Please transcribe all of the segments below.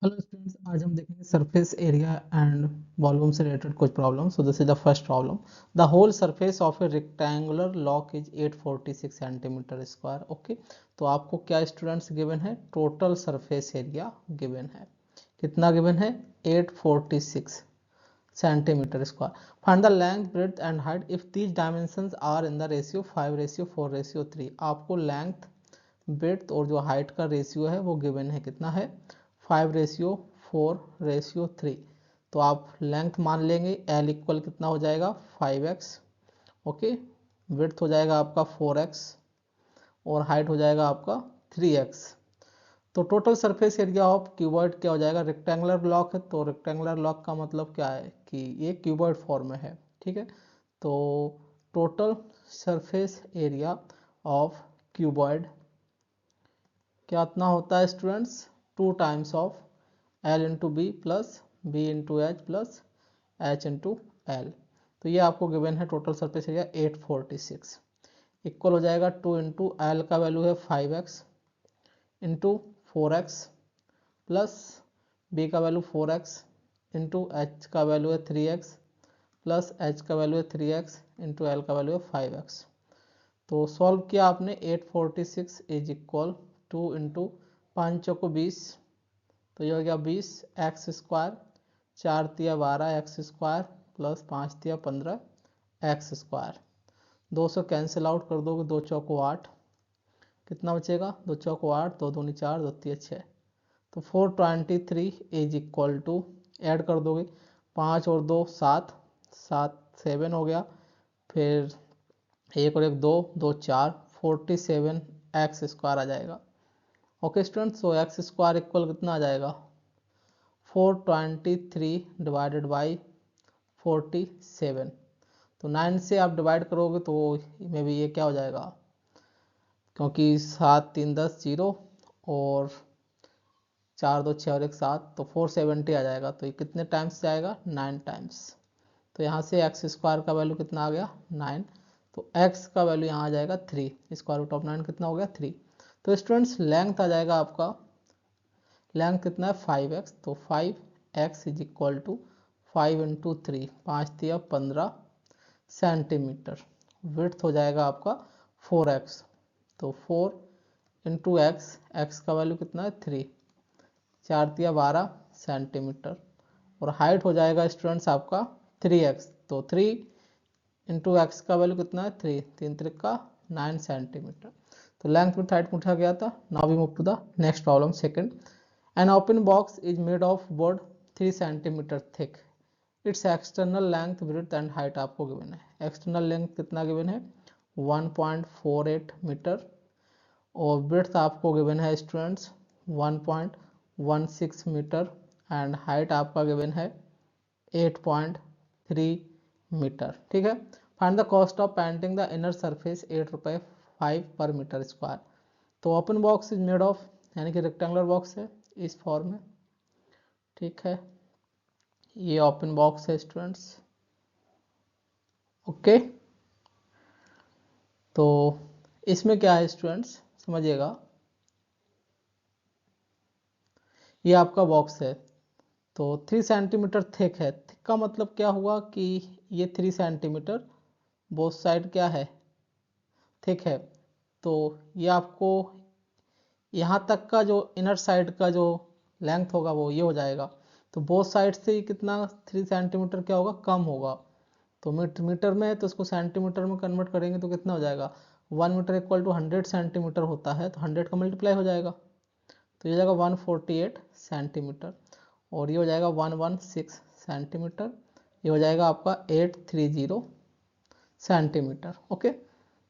Hello students, आज हम देखेंगे सरफेस एरिया एंड वॉल्यूम से रिलेटेड कुछ problem. So this is the first problem. The whole surface of a rectangular lock is 846 centimetre square. Okay, तो आपको क्या students given है? टोटल सरफेस एरिया गिवन है। कितना गिवन है? 846 centimetre square. Find the length, breadth and height if these dimensions are in the ratio 5:4:3। आपको length, breadth और जो हाइट का रेशियो है वो गिवन है। कितना है? 5:4:3। तो आप लेंथ मान लेंगे एल इक्वल कितना हो जाएगा? 5x। ओके, विड्थ हो जाएगा आपका 4x और हाइट हो जाएगा आपका 3x। तो total surface area of cuboid क्या हो जाएगा? रेक्टेंगुलर ब्लॉक है तो रेक्टेंगुलर ब्लॉक का मतलब क्या है कि ये क्यूबॉइड फॉर्म में है। ठीक है, तो total surface area of cuboid कितना होता है students? 2 times of L into B plus B into H plus H into L. तो ये आपको गिवन है टोटल सरफेस एरिया 846। इक्वल हो जाएगा 2 इंटू एल का वैल्यू है 5x into 4x plus B का वैल्यू 4x इंटू एच का वैल्यू है 3x प्लस एच का वैल्यू है 3x इंटू एल का वैल्यू है 5x। तो सॉल्व किया आपने। 846 इज इक्वल 2 इंटू 5 चौको 20, तो ये हो गया 20 एक्स स्क्वायर, 4 तिया 12 एक्स स्क्वायर प्लस 5 तिया 15 एक्स स्क्वायर। 200 कैंसिल आउट कर दोगे, 2 चौको 8, कितना बचेगा? 2 चौको 8, 2 दूनी 4, 2 तिया 6। तो 423 इज इक्वल टू, ऐड कर दोगे 5 और 2 7, 7 7 हो गया, फिर एक और एक 2, 2 4, 47 एक्स स्क्वायर आ जाएगा। ओके स्टूडेंट्स, सो एक्स स्क्वायर इक्वल कितना आ जाएगा? 423 डिवाइडेड बाई 47। तो 9 से आप डिवाइड करोगे तो में भी ये क्या हो जाएगा, क्योंकि 7 3 10 0 और 4 2 6 और 1 7, तो 470 आ जाएगा। तो ये कितने टाइम्स से आएगा? 9 टाइम्स। तो यहाँ से एक्स स्क्वायर का वैल्यू कितना आ गया? 9। तो एक्स का वैल्यू यहाँ आ जाएगा 3। स्क्वायर रूट ऑफ 9 कितना हो गया? 3। तो स्टूडेंट्स लेंथ आ जाएगा आपका, लेंथ कितना है? 5x। तो 5x is equal to 5 into 3, 5 तिया 15 सेंटीमीटर। विड्थ हो जाएगा आपका 4x। तो 4 इंटू एक्स, एक्स का वैल्यू कितना है? 3, 4 तिया 12 सेंटीमीटर। और हाइट हो जाएगा स्टूडेंट्स आपका 3x। तो 3 इंटू एक्स का वैल्यू कितना है? 3, 3 त्रिका 9 सेंटीमीटर। तो लेंथ विथ हाइट पूछा गया था। Now we move to the next problem, second. An open box is made of board 3 centimetre thick. Its external length, breadth and height आपको गिवन है। एक्सटर्नल लेंथ कितना गिवन है? 1.48 metre और breadth आपको given है स्टूडेंट्स 1.16 मीटर एंड हाइट आपका given है 8.3 metre. ठीक है, find the cost of painting the inner surface 8 रुपये 5 पर मीटर स्क्वायर। तो open box is made of, यानी कि रेक्टेंगुलर बॉक्स है इस फॉर्म में। ठीक है, ये ओपन बॉक्स है स्टूडेंट्स। ओके, तो इसमें क्या है स्टूडेंट्स समझिएगा, ये आपका बॉक्स है तो 3 सेंटीमीटर थिक है। थिक का मतलब क्या हुआ कि ये 3 सेंटीमीटर बोथ साइड क्या है? थिक है। तो ये आपको यहाँ तक का जो इनर साइड का जो लेंथ होगा वो ये हो जाएगा। तो बोथ साइड से कितना 3 सेंटीमीटर क्या होगा? कम होगा। तो मीटर में है तो इसको सेंटीमीटर में कन्वर्ट करेंगे तो कितना हो जाएगा? 1 मीटर इक्वल टू 100 सेंटीमीटर होता है, तो 100 का मल्टीप्लाई हो जाएगा। तो ये हो जाएगा 148 सेंटीमीटर और ये हो जाएगा 116 सेंटीमीटर। ये हो जाएगा आपका 830 सेंटीमीटर। ओके,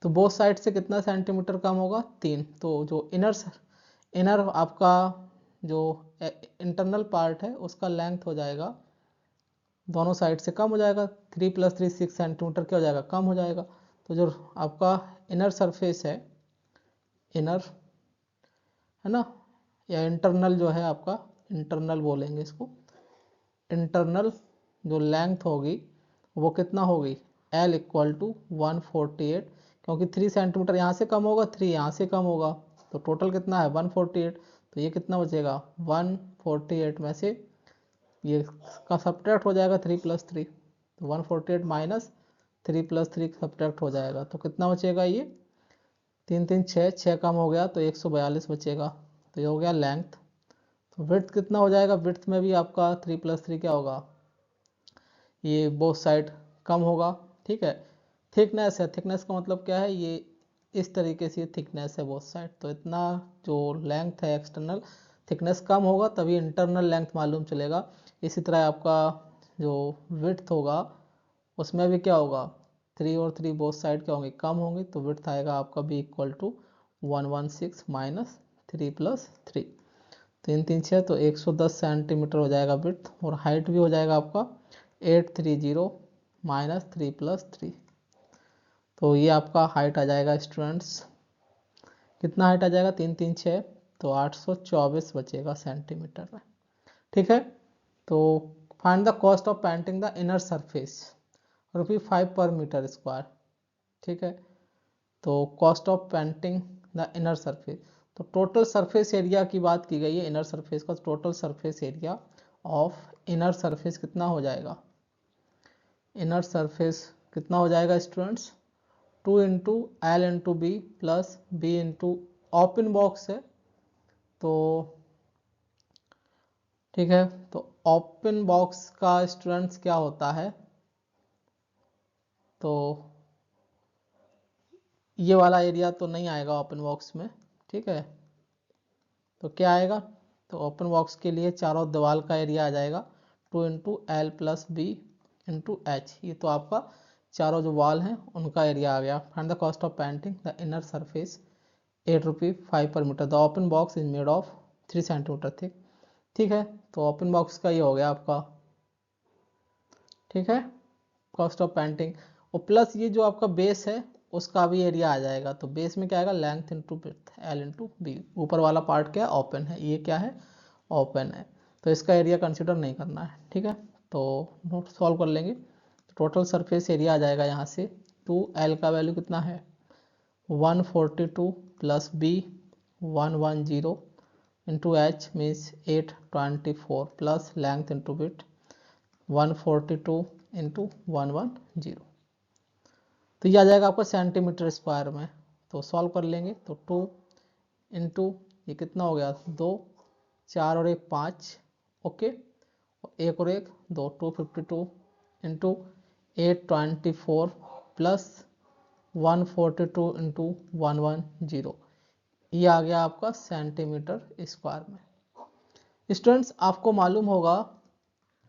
तो बोथ साइड से कितना सेंटीमीटर कम होगा? 3। तो जो इनर आपका जो इंटरनल पार्ट है उसका लेंथ हो जाएगा, दोनों साइड से कम हो जाएगा। 3 + 3 6 सेंटीमीटर क्या हो जाएगा? कम हो जाएगा। तो जो आपका इनर सरफेस है, इनर है ना, या इंटरनल जो है आपका, इंटरनल बोलेंगे इसको, इंटरनल जो लेंथ होगी वो कितना होगी? L इक्वल टू 148, क्योंकि 3 सेंटीमीटर यहाँ से कम होगा, 3 यहाँ से कम होगा, तो टोटल कितना है? 148। तो ये कितना बचेगा 148 में से ये का सब्ट्रैक्ट हो जाएगा 3 + 3, तो 148 माइनस 3 + 3 सब्ट्रैक्ट हो जाएगा, तो कितना बचेगा ये 3 3 6 6 कम हो गया तो 142 बचेगा। तो ये हो गया लेंथ। तो विड्थ कितना हो जाएगा, विड्थ में भी आपका 3 + 3 क्या होगा, ये बोथ साइड कम होगा। ठीक है, थिकनेस है, थिकनेस का मतलब क्या है, ये इस तरीके से थिकनेस है बोथ साइड, तो इतना जो लेंथ है एक्सटर्नल थिकनेस कम होगा तभी इंटरनल लेंथ मालूम चलेगा। इसी तरह आपका जो विड्थ होगा उसमें भी क्या होगा 3 और 3 बोथ साइड क्या होंगे कम होंगे, तो विड्थ आएगा आपका भी इक्वल टू 116 माइनस 3 + 3, 3 3 6 तो 110 सेंटीमीटर हो जाएगा विड्थ, और हाइट भी हो जाएगा आपका 830 माइनस 3 + 3, तो ये आपका हाइट आ जाएगा स्टूडेंट्स, कितना हाइट आ जाएगा 3 3 6 तो 824 बचेगा सेंटीमीटर में। ठीक है, तो find the cost of painting the inner surface ₹5 per metre square. ठीक है, तो cost of painting the inner surface, तो टोटल सरफेस एरिया की बात की गई है, इनर सरफेस का total surface area of inner surface कितना हो जाएगा, इनर सरफेस कितना हो जाएगा students 2 into L into B plus B into open box है, तो ठीक है, तो ओपन बॉक्स का स्टूडेंट्स क्या होता है, तो ये वाला एरिया तो नहीं आएगा ओपन बॉक्स में। ठीक है, तो क्या आएगा, तो ओपन बॉक्स के लिए चारों दीवार का एरिया आ जाएगा 2 into L plus B into H, ये तो आपका चारों जो वॉल हैं उनका एरिया आ गया। Find the cost of painting the inner surface ₹8 per metre, the open box is made of 3 centimetre thick. ठीक है, तो ओपन बॉक्स का ये हो गया आपका, ठीक है, कॉस्ट ऑफ पेंटिंग, और प्लस ये जो आपका बेस है उसका भी एरिया आ जाएगा, तो बेस में क्या आएगा length into width L into B, ऊपर वाला पार्ट क्या है ओपन है, ये क्या है ओपन है, तो इसका एरिया कंसिडर नहीं करना है। ठीक है, तो नोट सॉल्व कर लेंगे, टोटल सरफेस एरिया आ जाएगा यहाँ से 2L का वैल्यू कितना है 142 plus B 110 into H means 824 plus length into width 142 into 110, तो ये आ जाएगा आपका सेंटीमीटर स्क्वायर में। तो सॉल्व कर लेंगे, तो 2 इंटू ये कितना हो गया 2 4 और 1 5, ओके, एक और एक 2 252 इंटू 824 प्लस 142 इंटू 110, ये आ गया आपका सेंटीमीटर स्क्वायर में। स्टूडेंट्स आपको मालूम होगा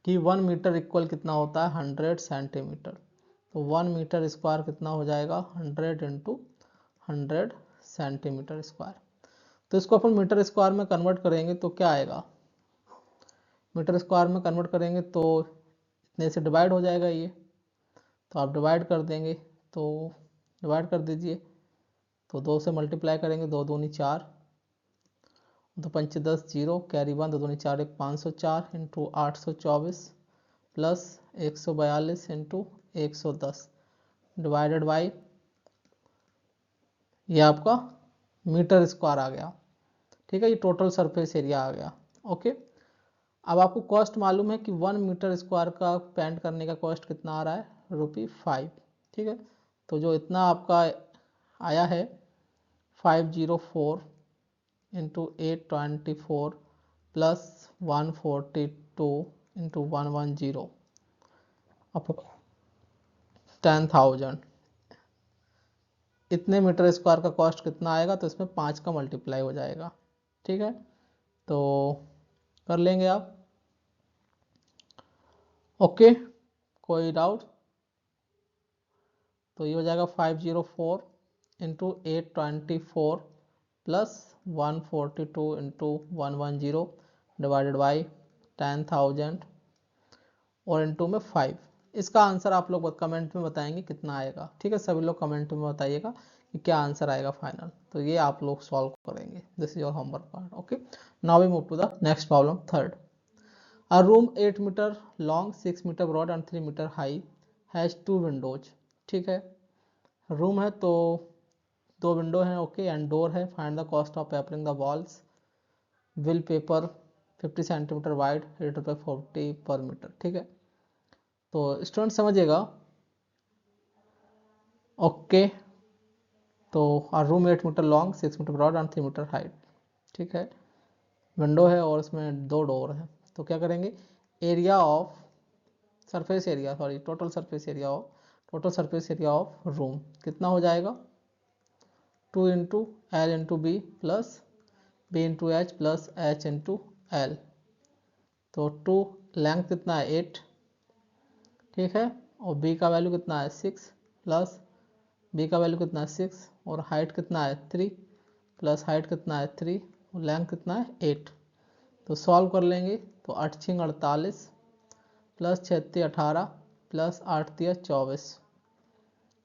कि 1 मीटर इक्वल कितना होता है 100 सेंटीमीटर, तो 1 मीटर स्क्वायर कितना हो जाएगा 100 इंटू 100 सेंटीमीटर स्क्वायर, तो इसको अपन मीटर स्क्वायर में कन्वर्ट करेंगे तो क्या आएगा, मीटर स्क्वायर में कन्वर्ट करेंगे तो इतने से डिवाइड हो जाएगा ये, तो आप डिवाइड कर देंगे, तो डिवाइड कर दीजिए, तो 2 से मल्टीप्लाई करेंगे 2 दूनी 4, तो 5 10 0 कैरी 1 2 दूनी 4 1 504 into 824 plus 142 into 110 divided by, ये आपका मीटर स्क्वायर आ गया। ठीक है, ये टोटल सरफेस एरिया आ गया। ओके, अब आपको कॉस्ट मालूम है कि 1 मीटर स्क्वायर का पेंट करने का कॉस्ट कितना आ रहा है ₹5। ठीक है, तो जो इतना आपका आया है 504 इंटू 824 प्लस 142 इंटू 110 आपको 10,000, इतने मीटर स्क्वायर का कॉस्ट कितना आएगा, तो इसमें 5 का मल्टीप्लाई हो जाएगा। ठीक है, तो कर लेंगे आप, ओके, कोई डाउट, तो ये हो जाएगा 504 into 824 plus 142 into 110 divided by 10,000 और इंटू में 5, इसका आंसर आप लोग कमेंट में बताएंगे कितना आएगा। ठीक है, सभी लोग कमेंट में बताइएगा कि क्या आंसर आएगा फाइनल, तो ये आप लोग सॉल्व करेंगे, this is your homework part. Okay, now we move to the next problem third. A room 8 meter long, 6 meter broad and 3 meter high has 2 windows। ठीक है, रूम है तो 2 विंडो हैं, ओके, एंड डोर है। Find the cost of papering the walls will paper 50 centimetre wide, ₹8 per metre. ठीक है, तो student समझिएगा। ओके, तो room 8 metre long, 6 metre broad and 3 metre height. ठीक है, विंडो है और इसमें 2 डोर है। तो क्या करेंगे, area of surface area, sorry total surface area of room कितना हो जाएगा, 2 into L into B plus B into H plus H into L. तो 2 लेंथ कितना है 8, ठीक है, और बी का वैल्यू कितना है 6 प्लस बी का वैल्यू कितना है 6 और हाइट कितना है 3 प्लस हाइट कितना है 3 और लेंथ कितना है 8। तो सॉल्व कर लेंगे तो 8 6 48 प्लस 6 3 18 प्लस 8 3 24।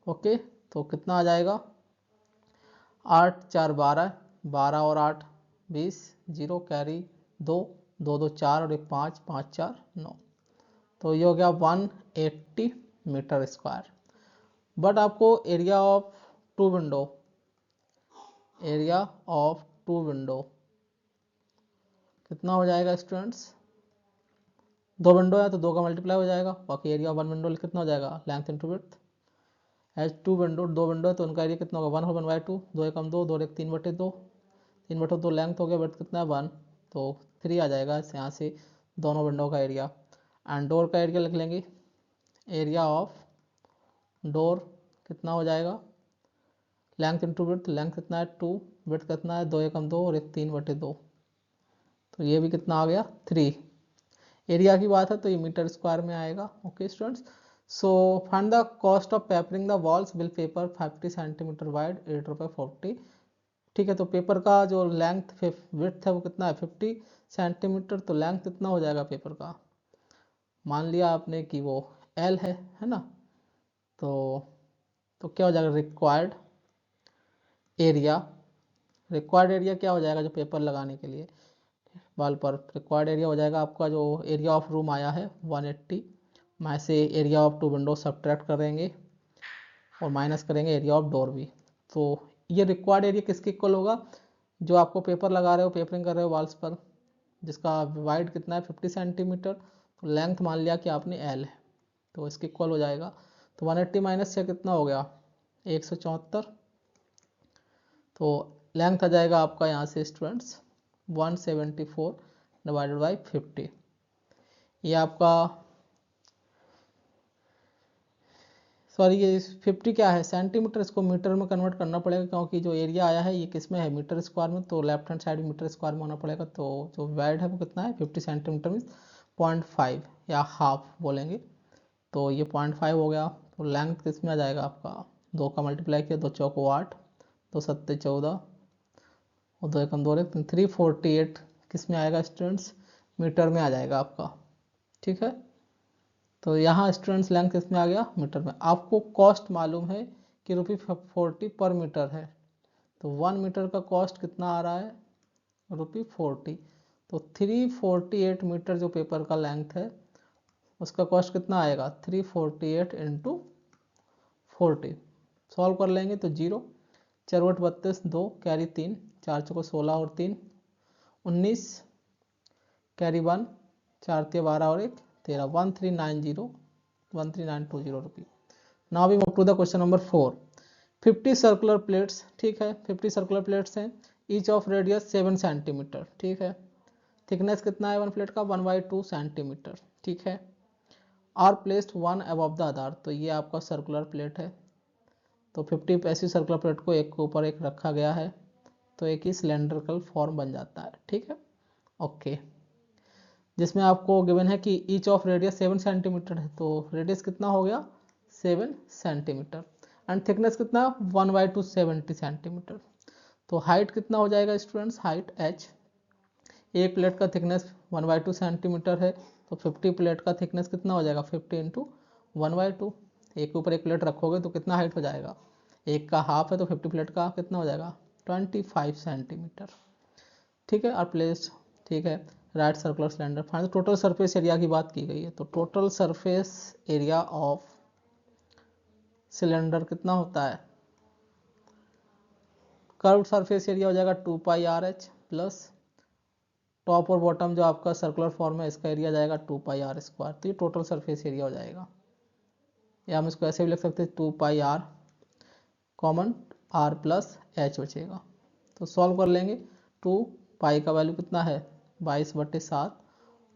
ओके, तो कितना आ जाएगा, 8 4 12, 12 और 8 20, 0 कैरी 2 2 2 4 और 1 5 5 4 9। तो ये हो गया 180 मीटर स्क्वायर। बट आपको एरिया ऑफ टू विंडो कितना हो जाएगा स्टूडेंट्स, 2 विंडो है तो 2 का मल्टीप्लाई हो जाएगा। बाकी एरिया ऑफ 1 विंडो कितना हो जाएगा, length into width. As 2 window, 2 window है तो उनका एरिया कितना होगा 1/2, 2 एकम 2, 2 एक 3/2, 3/2 लेंथ हो गया, विड्थ कितना है 1, तो 3 आ जाएगा यहाँ से दोनों विंडो का एरिया। एंड डोर का एरिया लिख लेंगे, एरिया ऑफ डोर कितना हो जाएगा, लेंथ इंटू विड्थ, लेंथ कितना है 2, विड्थ कितना है 2 एकम 2 और एक 3/2, तो ये भी कितना आ गया 3। एरिया की बात है तो ये मीटर स्क्वायर में आएगा। Okay students, so find the cost of papering the walls will paper 50 centimetre wide, ₹8 ठीक है, तो पेपर का जो लेंथ विड्थ है वो कितना है 50 सेंटीमीटर, तो लेंथ कितना हो जाएगा पेपर का, मान लिया आपने कि वो एल है ना, तो क्या हो जाएगा, रिक्वायर्ड एरिया क्या हो जाएगा जो पेपर लगाने के लिए वाल पर, रिक्वायर्ड एरिया हो जाएगा आपका जो एरिया ऑफ रूम आया है 180, मैं से area of two window subtract करेंगे और माइनस करेंगे एरिया ऑफ डोर भी। तो ये रिक्वायर्ड एरिया किसके इक्वल होगा, जो आपको पेपर लगा रहे हो, पेपरिंग कर रहे हो वाल्स पर, जिसका वाइड कितना है 50 सेंटीमीटर, तो लेंथ मान लिया कि आपने एल है तो इसके इक्वल हो जाएगा। तो 180 माइनस से कितना हो गया 174, तो लेंथ आ जाएगा आपका यहाँ से स्टूडेंट्स 174 डिवाइडेड बाई 50। ये आपका सॉरी ये 50 क्या है सेंटीमीटर, इसको मीटर में कन्वर्ट करना पड़ेगा क्योंकि जो एरिया आया है ये किस में है मीटर स्क्वायर में, तो left hand side metre square में होना पड़ेगा। तो जो वाइड है वो कितना है 50 सेंटीमीटर मीन 0.5 या हाफ बोलेंगे, तो ये 0.5 हो गया। तो लेंथ किस में आ जाएगा आपका, 2 का मल्टीप्लाई किया 2 चौको 8, 2 सत्ते 14 और 2 एकम 2 348 किस में आएगा स्टूडेंट्स, मीटर में आ जाएगा आपका। ठीक है, तो यहाँ स्टूडेंट्स लेंथ किस में आ गया मीटर में। आपको कॉस्ट मालूम है कि ₹40 पर मीटर है, तो 1 मीटर का कॉस्ट कितना आ रहा है ₹40, तो 348 मीटर जो पेपर का लेंथ है उसका कॉस्ट कितना आएगा 348 इंटू 40। सॉल्व कर लेंगे तो 0 4 32 2 कैरी 3 4 चौको 16 और 3 19 कैरी 1 4 12 और 1 13 1390 rupee. Now we move to the question number 4। 50 circular plates, ठीक है 50 सर्कुलर प्लेट्स हैं, ईच ऑफ रेडियस 7 सेंटीमीटर, ठीक है, थिकनेस कितना है वन प्लेट का 1/2 सेंटीमीटर, ठीक है, are placed one above the other, तो ये आपका सर्कुलर प्लेट है, तो 50 ऐसी सर्कुलर प्लेट को एक के ऊपर एक रखा गया है तो एक ही सिलेंड्रिकल फॉर्म बन जाता है। ठीक है, ओके, जिसमें आपको गिवन है कि ईच ऑफ रेडियस 7 सेंटीमीटर है, तो रेडियस कितना हो गया 7 सेंटीमीटर एंड थिकनेस कितना 1/2 70 सेंटीमीटर। तो हाइट कितना हो जाएगा स्टूडेंट्स, हाइट h, एक प्लेट का थिकनेस 1/2 सेंटीमीटर है, तो 50 प्लेट का थिकनेस कितना हो जाएगा 50 इंटू 1/2, एक ऊपर एक प्लेट रखोगे तो कितना हाइट हो जाएगा, एक का हाफ है तो 50 प्लेट का कितना हो जाएगा 25 सेंटीमीटर। ठीक है, और प्लेस, ठीक है, right circular cylinder. Find total surface area की बात की गई है, तो total surface area of cylinder कितना होता है, कर्व सरफेस एरिया हो जाएगा 2πRh प्लस टॉप और बॉटम जो आपका सर्कुलर फॉर्म है इसका एरिया जाएगा 2πr²। तो ये टोटल सरफेस एरिया हो जाएगा, या हम इसको ऐसे भी लिख सकते हैं 2πr common r plus h बचेगा। तो सॉल्व कर लेंगे। 2 का वैल्यू कितना है 22/7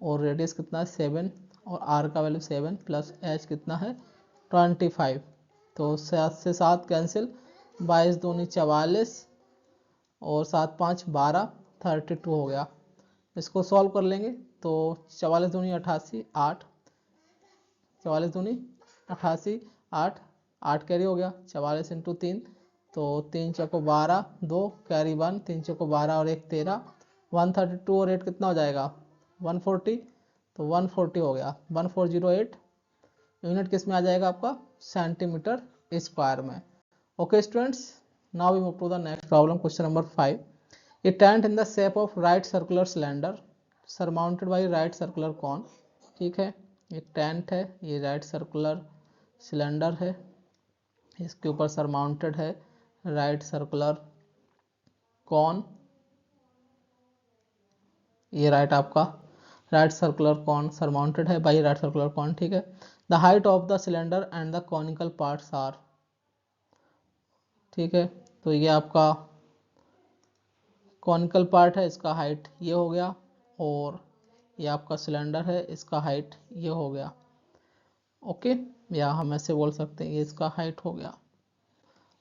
और रेडियस कितना है 7 और r का वैल्यू 7 प्लस h कितना है 25। तो 7 से 7 कैंसिल, 22 दूनी 44 और 7 5 12, 32 हो गया। इसको सॉल्व कर लेंगे तो 44 दूनी 88 8, 44 दूनी 88 8, 8 कैरी हो गया, 44 इंटू 3 तो 3 चौको 12, 2 कैरी 1, 3 चौको 12 और 1 13, 132 और 8 कितना हो जाएगा 140। तो 140 हो गया, 1408 यूनिट किस में आ जाएगा आपका सेंटीमीटर स्क्वायर में। Okay students, now we move to the next problem, question number 5। A tent in the shape of right circular cylinder surmounted by right circular cone। ठीक है, ये टेंट है, ये राइट सर्कुलर सिलेंडर है, इसके ऊपर surmounted है राइट सर्कुलर कॉन, ये राइट आपका राइट सर्कुलर कॉन सरमाउंटेड है बाई राइट सर्कुलर कॉन। ठीक है, the height of the cylinder and the conical parts are. ठीक है, तो ये आपका कॉनिकल पार्ट है, इसका हाइट ये हो गया, और ये आपका सिलेंडर है, इसका हाइट ये हो गया। ओके, या हम ऐसे बोल सकते हैं ये इसका हाइट हो गया।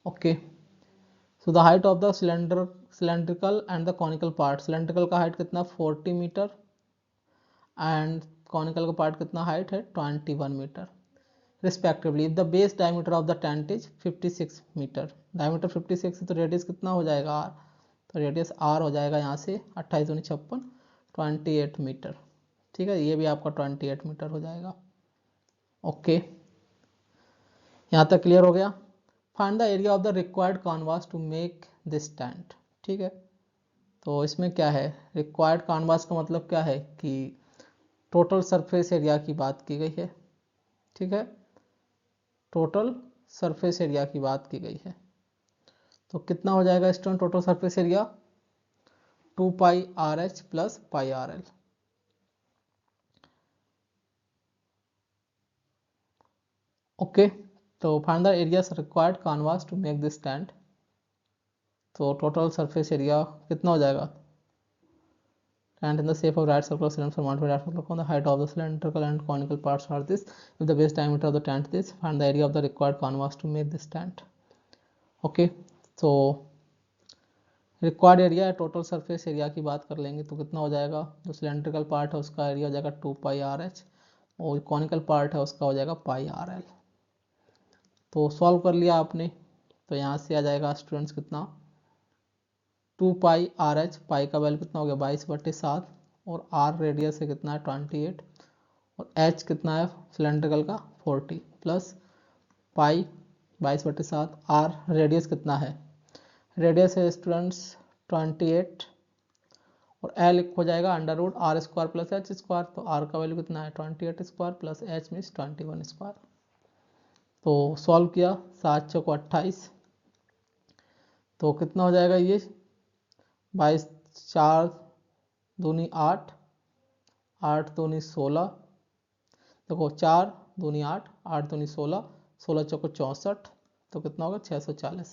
Okay, so the height of the cylindrical and the conical part, cylindrical का हाइट कितना 40 मीटर एंड कॉनिकल का पार्ट कितना हाइट है 21 metre respectively. The base diameter of the tent is 56 metre, diameter 56 है तो रेडियस कितना हो जाएगा r, तो रेडियस r हो जाएगा यहाँ से 28 दूनी 56 28 मीटर। ठीक है, ये भी आपका 28 मीटर हो जाएगा। ओके, यहाँ तक क्लियर हो गया। Find the area of the required canvas to make this tent. ठीक है, तो इसमें क्या है रिक्वायर्ड कैनवास का मतलब क्या है कि टोटल सरफेस एरिया की बात की गई है। ठीक है, टोटल सरफेस एरिया की बात की गई है, तो कितना हो जाएगा student total surface area 2πRH plus πRL। Okay, तो find the area required canvas to make this tent. तो टोटल सरफेस एरिया कितना हो जाएगा, tent in the shape of right circular cylinder surmounted by right circular cone, the height of the cylindrical and conical parts are this, if the base diameter of the tent this, find the area of the required canvas to make this tent। Okay, तो required area है total surface area की बात कर लेंगे तो कितना हो जाएगा, जो सिलेंड्रिकल पार्ट है उसका एरिया हो जाएगा 2πRH और कॉनिकल पार्ट है उसका हो जाएगा πRL। तो सॉल्व कर लिया आपने, तो यहाँ से आ जाएगा स्टूडेंट्स कितना 2πRH, पाई का वैल्यू कितना हो गया 22/7 और r रेडियस है कितना है 28 और h कितना है सिलेंड्रिकल का 40 प्लस पाई 22/7, r रेडियस कितना है, रेडियस है स्टूडेंट्स 28 और l हो जाएगा √r² प्लस h²। तो r का वैल्यू कितना है 28² प्लस h मीन्स 21²। तो सॉल्व किया 7 चौको 28, तो कितना हो जाएगा ये 22 4 दूनी 8, 8 दूनी 16, देखो 4 दूनी 8, 8 दूनी 16, 16 चौको 64, तो कितना होगा 640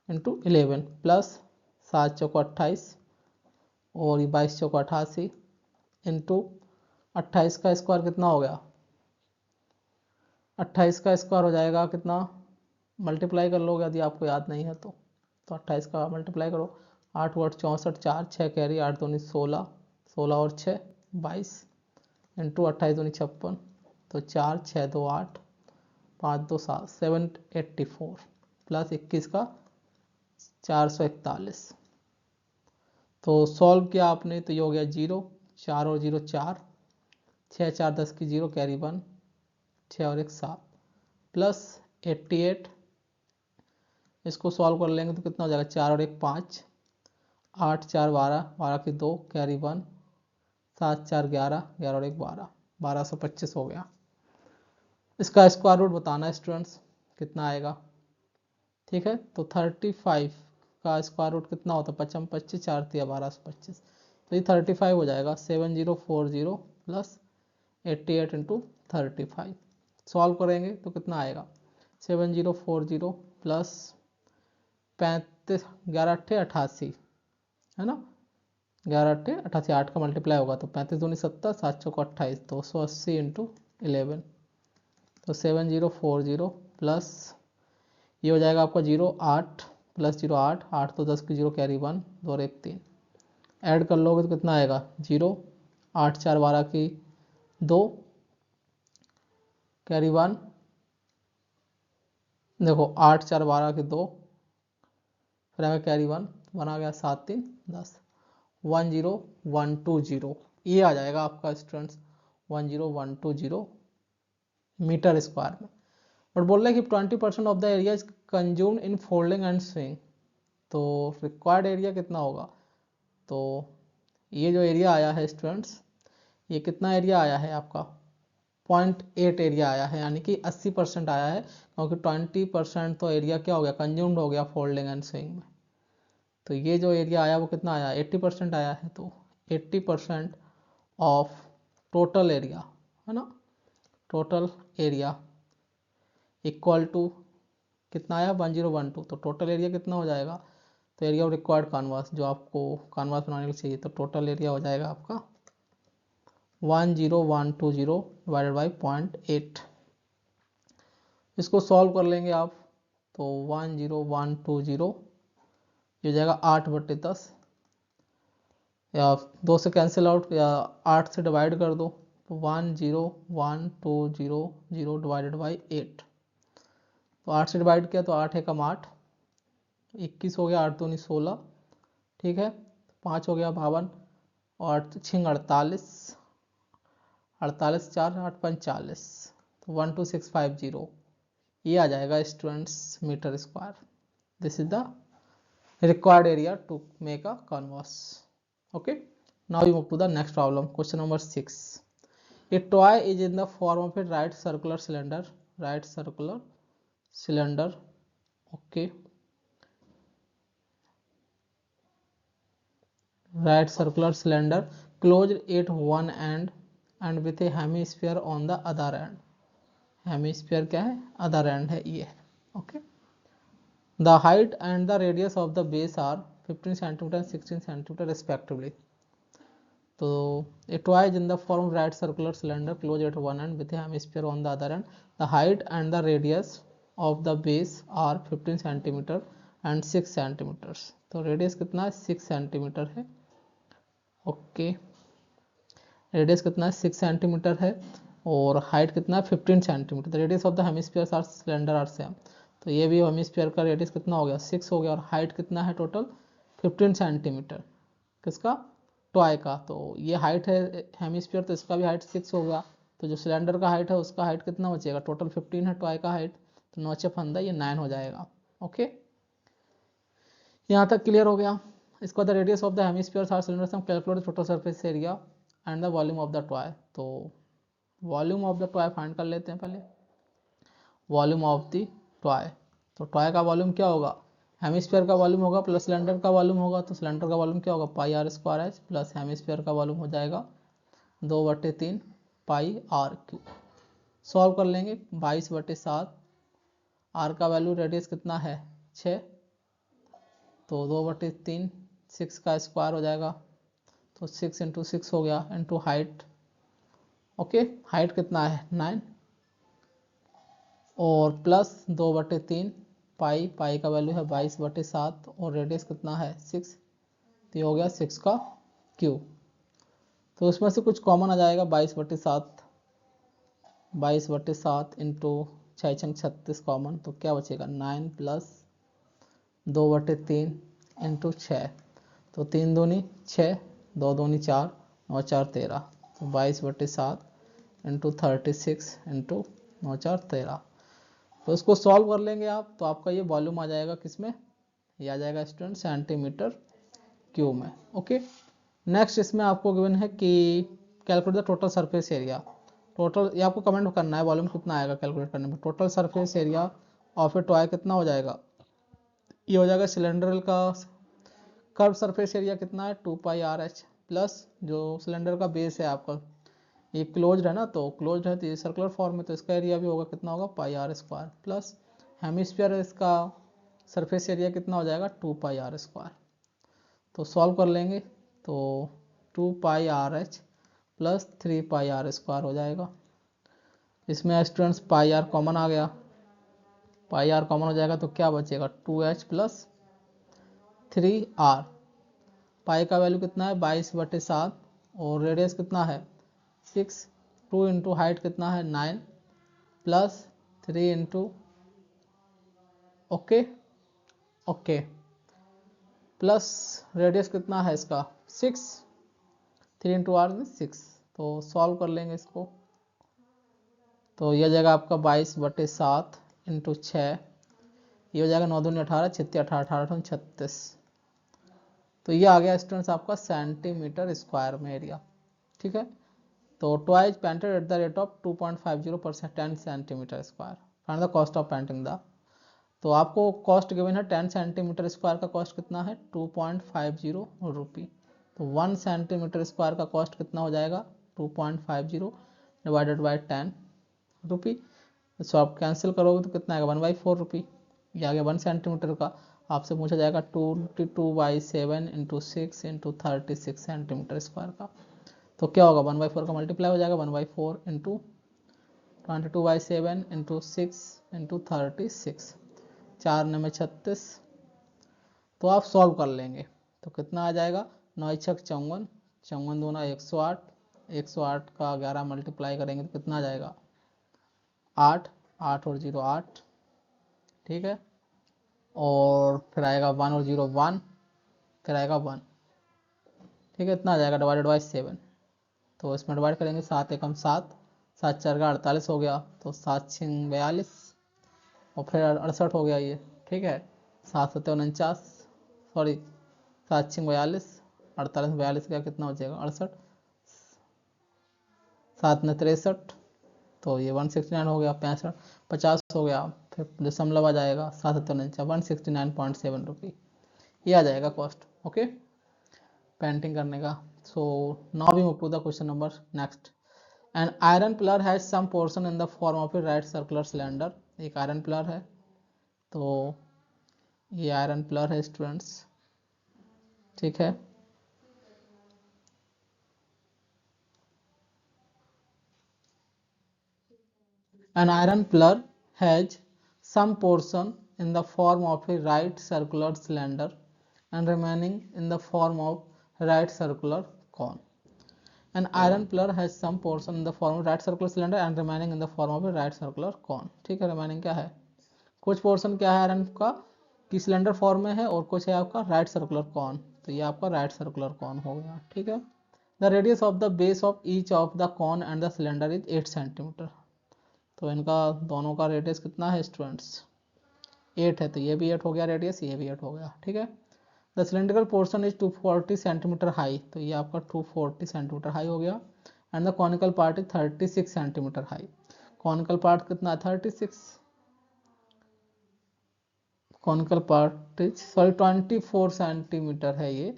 इंटू 11 प्लस 7 चौको 28 और ये 22 चौको 88 इंटू 28 का स्क्वायर कितना हो गया, 28 का स्क्वायर हो जाएगा कितना, मल्टीप्लाई कर लोगे यदि आपको याद नहीं है तो 28 का मल्टीप्लाई करो, 8 8 64, 4 6 कैरी, 8 दूनी 16, 16 और 6 22 इंटू 28 दूनी 56, तो 4 6 2 8 5 2 7 784 प्लस 21 का 441। तो सॉल्व किया आपने तो ये हो गया 0, 4 और 0 4, 6 4 10 की 0 कैरी 1, 6 और 1 7 प्लस 88। इसको सॉल्व कर लेंगे तो कितना हो जाएगा 4 और 1 5, 8 4 12, 12 की 2 कैरी 1, 7 4 11, 11 और 1 12, 1225 हो गया। इसका स्क्वायर रूट बताना है स्टूडेंट्स कितना आएगा। ठीक है, तो 35 का स्क्वायर रूट कितना होता है 55 25 4 3 1225, तो ये 35 हो जाएगा, 7040 प्लस 88 इंटू 35। सॉल्व करेंगे तो कितना आएगा, 7040 प्लस 35, 11×8 = 88 है ना, 11×8 = 88, 8 का मल्टीप्लाई होगा तो 35 दूनी 70, 7 चौको 28, 280 इंटू 11। तो 7040 प्लस ये हो जाएगा आपका 08 प्लस 08, 8 तो 10 की 0 कैरी 1, 2 और 1 3, ऐड कर लोगे तो कितना आएगा 0, 8 4 12 की 2 कैरी 1, देखो 8 4 12 की 2, फिर आएगा कैरी 1, 1 आ गया, 7 3 10, 10120, ये आ जाएगा आपका स्टूडेंट्स 10120 मीटर स्क्वायर में। बट बोल रहे हैं कि 20% of the area is consumed in folding and swing, तो रिक्वायर्ड एरिया कितना होगा, तो ये जो एरिया आया है स्टूडेंट्स, ये कितना एरिया आया है आपका 0.8 एरिया आया है, यानी कि 80% आया है, क्योंकि 20% तो एरिया क्या हो गया, कंज्यूम्ड हो गया फोल्डिंग एंड स्विंग में। तो ये जो एरिया आया वो कितना आया, 80% आया है, तो 80% ऑफ टोटल एरिया है ना, टोटल एरिया इक्वल टू कितना आया 1012, तो टोटल एरिया कितना हो जाएगा, तो एरिया ऑफ रिक्वायर्ड कानवास, जो आपको कानवास बनाने के लिए चाहिए, तो टोटल एरिया हो जाएगा आपका 10120 डिवाइडेड बाई 0.8। इसको सॉल्व कर लेंगे आप, तो 10120 ये हो जाएगा 8/10, या 2 से कैंसिल आउट, या 8 से डिवाइड कर दो, तो 10120 डिवाइडेड बाई 8, तो 8 से डिवाइड किया तो 8 एकम 8, 21 हो गया, 8 दूनी 16, ठीक है, 5 हो गया 52, और 8 छिंग 48, 48 4 8 5 40, तो 12650 ये आ जाएगा students metre square. This is the required area to make a canvas. Okay, now we move to the next problem. Question number 6. A toy is in the form of a right circular cylinder. Okay, right circular cylinder closed at one end and with a hemisphere on the other end. Hemisphere क्या है, other end है ये, okay. The height and the radius of the base are 15 cm and 16 cm respectively. So a toy is in the form of right circular cylinder closed at one end with a hemisphere on the other end. The height and the radius of the base are 15 cm and 6 cm. तो radius कितना है 6 centimetre है, okay, radius कितना है 6 centimetre है, और height कितना है 15 centimetre. The radius of the hemisphere are cylinder are same, तो ये भी हेमिस्फीयर का रेडियस कितना हो गया 6 हो गया, और हाइट कितना है टोटल 15 सेंटीमीटर, किसका, टॉय का। तो ये हाइट है हेमिस्फीयर, तो इसका भी हाइट 6 हो गया, तो जो सिलेंडर का हाइट है उसका हाइट कितना बचेगा, टोटल 15 है टॉय का हाइट, तो 9 फंदा ये 9 हो जाएगा। ओके, यहाँ तक क्लियर हो गया। इसको the radius of the hemisphere are cylinder some calculate total surface area and the volume of the toy. तो volume of the toy find कर लेते हैं पहले, वॉल्यूम ऑफ द टॉय। तो टॉय का वॉल्यूम क्या होगा, हेमिस्फीयर का वॉल्यूम होगा प्लस सिलेंडर का वॉल्यूम होगा, तो सिलेंडर का वॉल्यूम क्या होगा pi are square h plus hemisphere का वॉल्यूम हो जाएगा 2/3 पाई आर क्यू। सॉल्व कर लेंगे, 22/7, आर का वैल्यू रेडियस कितना है 6, तो 2/3 6 का स्क्वायर हो जाएगा, तो 6 × 6 हो गया, इंटू हाइट, ओके, हाइट कितना है 9, और प्लस 2/3 पाई, पाई का वैल्यू है 22/7, और रेडियस कितना है 6, तो ये हो गया 6 का क्यूब। तो उसमें से कुछ कॉमन आ जाएगा, 22/7 इंटू 6 × 36 कॉमन, तो क्या बचेगा 9 प्लस 2/3 इंटू 6, तो 3 दूनी 6, 2 दूनी 4, 9 4 13, तो 22/7 इंटू 36 इंटू 9 4 13। तो इसको सॉल्व कर लेंगे आप, तो आपका ये वॉल्यूम आ जाएगा किसमें, ये आ जाएगा स्टूडेंट सेंटीमीटर क्यूब में। ओके, नेक्स्ट इसमें आपको गिवन है कि calculate the total surface area. Total ये आपको कमेंट करना है वॉल्यूम कितना आएगा कैलकुलेट करने में। Total surface area of A toy कितना हो जाएगा, ये हो जाएगा सिलेंडर का कर्व सरफेस एरिया कितना है 2 पाई आर एच प्लस जो सिलेंडर का बेस है आपका ये क्लोज्ड है ना, तो क्लोज्ड है तो ये सर्कुलर फॉर्म में, तो इसका एरिया भी होगा कितना होगा pi are square, plus hemisphere इसका सरफेस एरिया कितना हो जाएगा 2 पाई आर स्क्वायर। तो सॉल्व कर लेंगे तो 2 pi r h plus 3 pi are square हो जाएगा। इसमें स्टूडेंट्स पाई आर कॉमन आ गया, पाई आर कॉमन हो जाएगा तो क्या बचेगा 2h प्लस 3r। पाई का वैल्यू कितना है 22/7 और रेडियस कितना है 6, 2 इंटू हाइट कितना है 9 plus 3 into okay okay plus radius कितना है इसका 6, 3 इंटू आर 6। तो सॉल्व कर लेंगे इसको तो यह जाएगा आपका 22/7 इंटू 6, ये हो जाएगा 9 दूनी 18, 36 18 18 36। तो ये आ गया स्टूडेंट्स आपका सेंटीमीटर स्क्वायर में एरिया। ठीक है, तो twice painted at the rate of 2.50% 10 centimetre square, find the cost of painting the. तो आपको कॉस्ट गिवन है 10 सेंटीमीटर स्क्वायर का कॉस्ट कितना है 2.50 रुपी। तो 1 सेंटीमीटर स्क्वायर का कॉस्ट कितना हो जाएगा 2.50 डिवाइडेड बाई 10 रुपी। तो आप कैंसिल करोगे तो कितना आएगा 1/4 रुपी। ये आ गया 1 सेंटीमीटर का। आपसे पूछा जाएगा 22/7 इंटू 6 इंटू 36 सेंटीमीटर स्क्वायर का। तो क्या होगा 1/4 का मल्टीप्लाई हो जाएगा 1/4 इंटू 22/7 इंटू 6 इंटू 36, 4 में 36। तो आप सॉल्व कर लेंगे तो कितना आ जाएगा 9 छक 54, 54 दूना 108, 108 का 11 मल्टीप्लाई करेंगे तो कितना आ जाएगा 8, 8 और 0 8। ठीक है, और फिर आएगा 1 और 0 1, फिर आएगा 1। ठीक है, इतना आ जाएगा डिवाइडेड बाई 7। तो इसमें डिवाइड करेंगे 7 एकम 7, 7 4 का 48 हो गया, तो 7 6 42 और फिर 68 हो गया ये। ठीक है, 7 7 49, सॉरी 7 6 42, 48 42 का कितना हो जाएगा 68, 7 में 63, तो ये 169 हो गया, 65 50 हो गया, फिर दशमलव आ जाएगा 7 7 169.7 रुपी। ये आ जाएगा कॉस्ट ओके पेंटिंग करने का। So now we move to the question number next. An iron pillar has some portion in the form of a right circular cylinder. एक आयरन पिलर है, तो ये आयरन पिलर है स्टूडेंट्स। ठीक है, an iron pillar has some portion in the form of a right circular cylinder and remaining in the form of right circular cone. An iron pillar has some portion in the form of right circular cylinder and remaining in the form of a right circular cone. ठीक है, remaining क्या है, कुछ portion क्या है iron का कि cylinder form में है और कुछ है आपका राइट सर्कुलर कॉन, तो ये आपका राइट सर्कुलर कॉन हो गया। ठीक है, the radius of the base of each of the cone and the cylinder is 8 centimetre. तो इनका दोनों का रेडियस कितना है स्टूडेंट्स 8 है, तो ये भी 8 हो गया रेडियस, ये भी 8 हो गया। ठीक है, the cylindrical portion is 240 centimetre high, तो ये आपका 240 सेंटीमीटर हाई हो गया, and the conical part is 36 centimetre high. Conical part कितना है 36, conical part is sorry 24 centimetre है ये,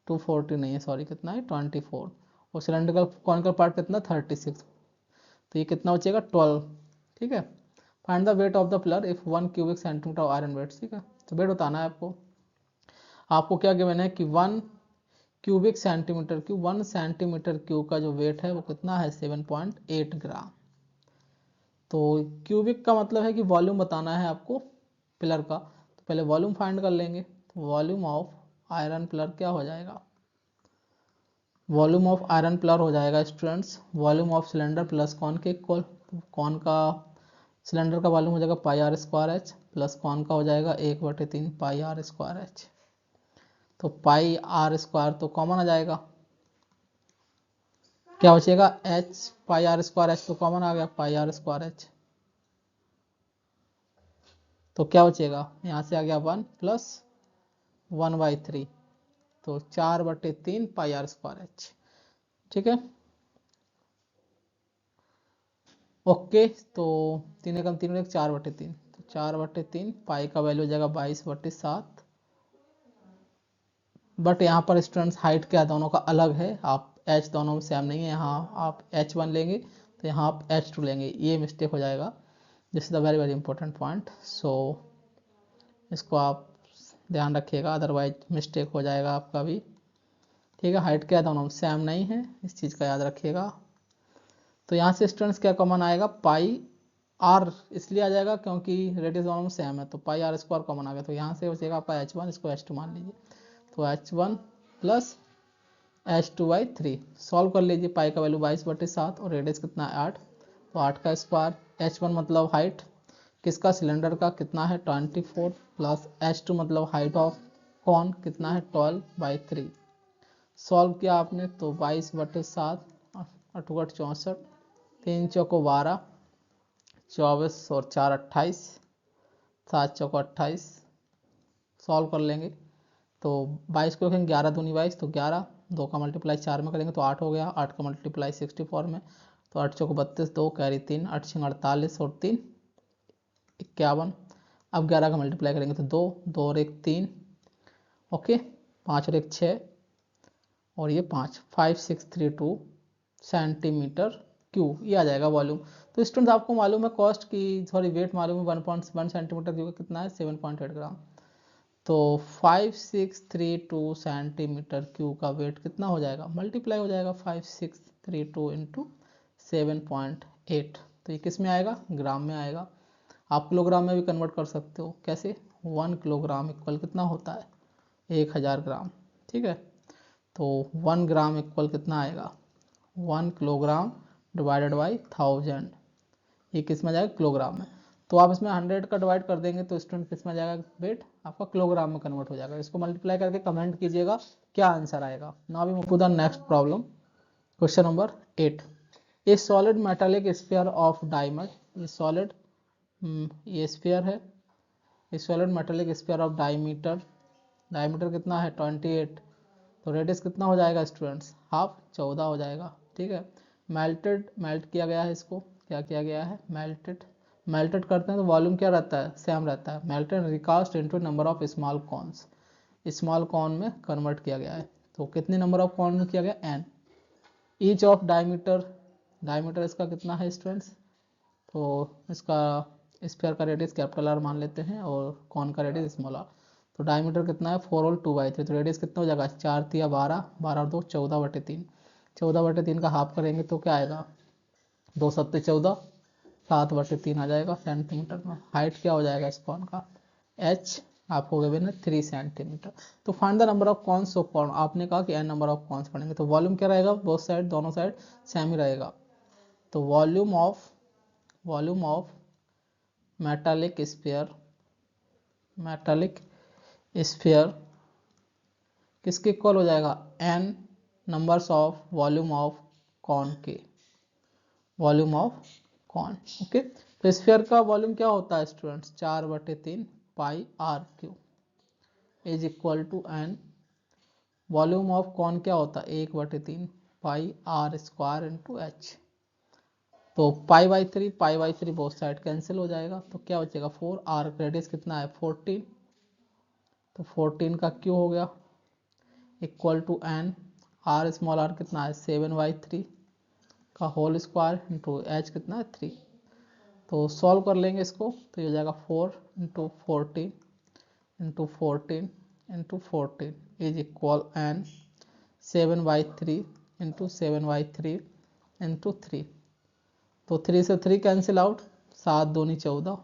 240 नहीं है सॉरी, कितना है 24, और सिलेंड्रिकल कॉनिकल पार्ट कितना 36, तो ये कितना बचेगा 12। ठीक है, find the weight of the pillar if 1 cubic centimetre of iron weight. ठीक है, तो वेट बताना है आपको। आपको क्या गिवन है कि 1 cubic centimetre cube, 1 centimetre cube का जो वेट है वो कितना है 7.8 ग्राम। तो क्यूबिक का मतलब है कि वॉल्यूम बताना है आपको पिलर का, तो पहले वॉल्यूम फाइंड कर लेंगे। तो वॉल्यूम ऑफ आयरन पिलर क्या हो जाएगा, वॉल्यूम ऑफ आयरन पिलर हो जाएगा students volume of cylinder plus cone के इक्वल। कॉन का सिलेंडर का वॉल्यूम हो जाएगा pi are square h, plus cone का हो जाएगा 1/3 पाई आर स्क्वायर एच। तो पाई आर स्क्वायर तो कॉमन आ जाएगा, क्या बचेगा h, pi are square h तो कॉमन आ गया पाई आर स्क्वायर एच, तो क्या बचेगा यहाँ से आ गया 1 प्लस 1/3, तो 4/3 पाई आर स्क्वायर एच। ठीक है, ओके, तो 3 एकम 3 1 4/3, तो 4/3 पाई का वैल्यू हो जाएगा 22/7 बट यहाँ पर स्टूडेंट्स हाइट क्या दोनों का अलग है, आप एच दोनों में सेम नहीं है, यहाँ आप H1 लेंगे तो यहाँ आप H2 लेंगे, ये मिस्टेक हो जाएगा। This is the very very important point, so इसको आप ध्यान रखिएगा, अदरवाइज मिस्टेक हो जाएगा आपका भी। ठीक है, हाइट क्या दोनों में सेम नहीं है, इस चीज़ का याद रखिएगा। तो यहाँ से स्टूडेंट्स क्या कॉमन आएगा, पाई आर इसलिए आ जाएगा क्योंकि रेडियस दोनों में सेम है, तो पाई आर स्क्वायर कॉमन आ गया, तो यहाँ से बचेगा आपका H1, इसको H2 मान लीजिए, तो H1 प्लस H2/3 सॉल्व कर लीजिए। पाई का वैल्यू 22/7 और रेडियस कितना है 8, तो 8 का स्क्वायर। H1 मतलब हाइट किसका, सिलेंडर का, कितना है 24, प्लस H2 मतलब हाइट ऑफ कौन, कितना है 12/3। सॉल्व किया आपने तो 22/7, 8 64, 3 चौको 12, 24 और 4 28, 7 चौको 28। सॉल्व कर लेंगे तो 22 को रखेंगे 11 दूनी 22, तो 11, 2 का मल्टीप्लाई 4 में करेंगे तो 8 हो गया, 8 का मल्टीप्लाई 64 में, तो 8 चौको 32, 2 कैरी 3, 8 6 48 और 3 51। अब 11 का मल्टीप्लाई करेंगे तो 2, 2 और 1 3, ओके, 5 और 1 6 और ये 5, 5632 सेंटीमीटर क्यूब, ये आ जाएगा वॉल्यूम। तो स्टूडेंट्स आपको मालूम है कॉस्ट की, सॉरी वेट मालूम है, 1.1 सेंटीमीटर क्यूब कितना है 7.8 ग्राम, तो 5632 सेंटीमीटर क्यूब का वेट कितना हो जाएगा, मल्टीप्लाई हो जाएगा 5632 इंटू 7.8, तो ये किस में आएगा, ग्राम में आएगा। आप किलोग्राम में भी कन्वर्ट कर सकते हो, कैसे, 1 किलोग्राम इक्वल कितना होता है 1000 ग्राम, ठीक है, तो 1 ग्राम इक्वल कितना आएगा, 1 किलोग्राम डिवाइडेड बाई 1000, ये किस में जाएगा, किलोग्राम में। तो आप इसमें 100 का डिवाइड कर देंगे तो स्टूडेंट किस में जाएगा, वेट आपका किलोग्राम में कन्वर्ट हो जाएगा। इसको मल्टीप्लाई करके कमेंट कीजिएगा क्या आंसर आएगा। Now we move to the next problem, question number 8। A solid metallic sphere of diameter, ये सॉलिड ये स्फीयर है, ये solid metallic sphere of diameter, diameter कितना है 28, तो रेडियस कितना हो जाएगा स्टूडेंट्स, हाफ 14 हो जाएगा, ठीक है। मेल्ट किया गया है, इसको क्या किया गया है, मेल्टेड करते हैं तो वॉल्यूम क्या रहता है, सेम रहता है। Melted recast into number of small cones, small cone में कन्वर्ट किया गया है, तो कितने नंबर ऑफ कॉन में किया गया, n। Each of diameter, diameter इसका कितना है स्टूडेंट्स, तो इसका स्फीयर का रेडियस कैपिटल आर मान लेते हैं और कॉन का रेडियस स्मॉल आर, तो डायमीटर कितना है 4 और 2/3, तो रेडियस कितना हो जाएगा 4 3 12, 12 और 2 14/3, 14/3 का हाफ करेंगे तो क्या आएगा 2 7 14, 7/3 आ जाएगा सेंटीमीटर में। हाइट क्या हो जाएगा इस कॉन का, h आप हो गए ना 3 सेंटीमीटर। तो find the number of cones of cone, आपने कहा कि n नंबर ऑफ कॉन्स पढ़ेंगे, तो वॉल्यूम क्या रहेगा, बोथ साइड दोनों साइड सेम ही रहेगा, तो वॉल्यूम ऑफ मेटालिक स्फीयर किसके इक्वल हो जाएगा, n numbers of volume of cone के, वॉल्यूम ऑफ कॉन, ओके। तो स्फीयर का वॉल्यूम क्या होता है students, 4/3 pi R cube is equal to n, volume of cone क्या होता है 1/3 pi are square into H, तो pi by three both side cancel हो जाएगा, तो क्या बचेगा 4, आर रेडियस कितना है 14, तो 14 का क्यू हो गया equal to n, R small R कितना है 7/3 का होल स्क्वायर इंटू एच कितना है 3, तो सॉल्व कर लेंगे इसको तो ये हो जाएगा 4 into 14 into 14 into 14 is equal n 7/3 into 7/3 into 3, तो 3 से 3 कैंसिल आउट, 7 दूनी 14,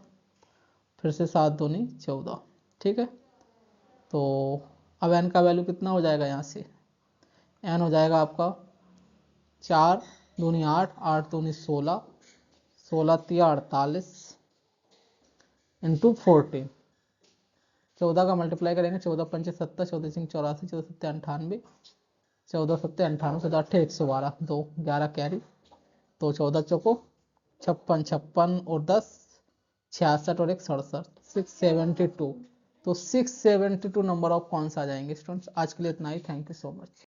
फिर से 7 दूनी 14, ठीक है। तो अब n का वैल्यू कितना हो जाएगा, यहाँ से n हो जाएगा आपका 4 दूनी 8, 8 दूनी 16, 16 तिया 48 इंटू 14, 14 का मल्टीप्लाई करेंगे, 14 पंचे 70, 14 सिंह 84, 14 सत्ते 98, 14 सत्ते 98, 14 अट्ठे 112, 2 11 कैरी, तो 14 चौको 56, 56 और 10 66 और 1 67, 672, तो 672 नंबर ऑफ कॉन्स आ जाएंगे स्टूडेंट्स। आज के लिए इतना ही, थैंक यू सो मच।